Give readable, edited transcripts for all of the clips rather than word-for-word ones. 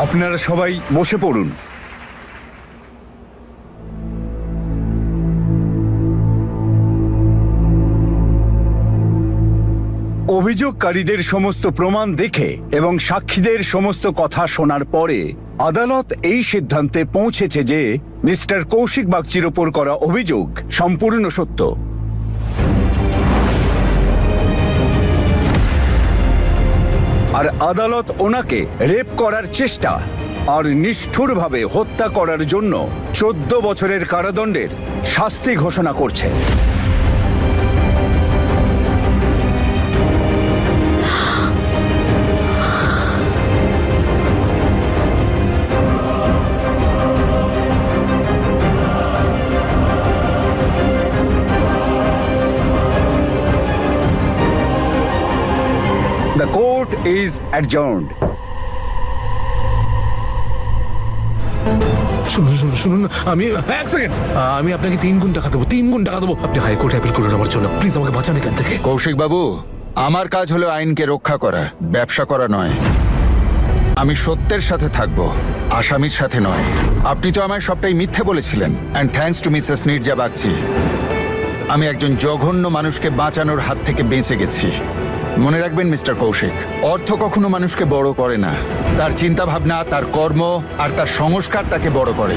আপনারা সবাই বসে পড়ুন। অভিযোগকারীদের সমস্ত প্রমাণ দেখে এবং সাক্ষীদের সমস্ত কথা শোনার পরে আদালত এই সিদ্ধান্তে পৌঁছেছে যে মিস্টার কৌশিক বাগচির ওপর করা অভিযোগ সম্পূর্ণ সত্য। আর আদালত ওনাকে রেপ করার চেষ্টা আর নিষ্ঠুরভাবে হত্যা করার জন্য 14 বছরের কারাদণ্ডের শাস্তি ঘোষণা করছে। The court is adjourned. শুনুন আমি এক সেকেন্ড, আমি আপনাকে 3 গুণ টাকা দেবো, 3 গুণ টাকা দেবো। আপনি হাইকোর্টে অ্যাপিল করুন আমার জন্য, প্লিজ আমাকে বাঁচান এখান থেকে। কৌশিক বাবু, আমার কাজ হলো আইনকে রক্ষা করা, ব্যবসা করা নয়। আমি সত্যের সাথে থাকবো, আসামির সাথে নয়। আপনি তো আমায় সবটাই মিথ্যে বলেছিলেন। And thanks to Mrs Nirja Bagchi, আমি একজন জঘন্য মানুষকে বাঁচানোর হাত থেকে বেঁচে গেছি। মনে রাখবেন মিস্টার কৌশিক, অর্থ কখনো মানুষকে বড় করে না, তার চিন্তা ভাবনা, তার কর্ম আর তার সংস্কার তাকে বড় করে।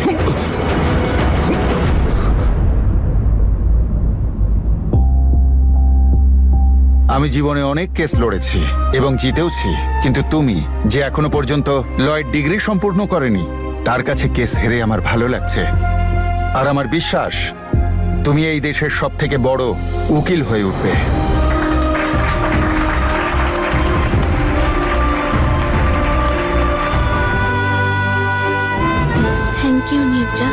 আমি জীবনে অনেক কেস লড়েছি এবং জিতেওছি, কিন্তু তুমি যে এখনো পর্যন্ত লয়ের ডিগ্রি সম্পূর্ণ করেনি, তার কাছে কেস হেরে আমার ভালো লাগছে। আর আমার বিশ্বাস তুমি এই দেশের সবথেকে বড় উকিল হয়ে উঠবে। Thank you Neerja.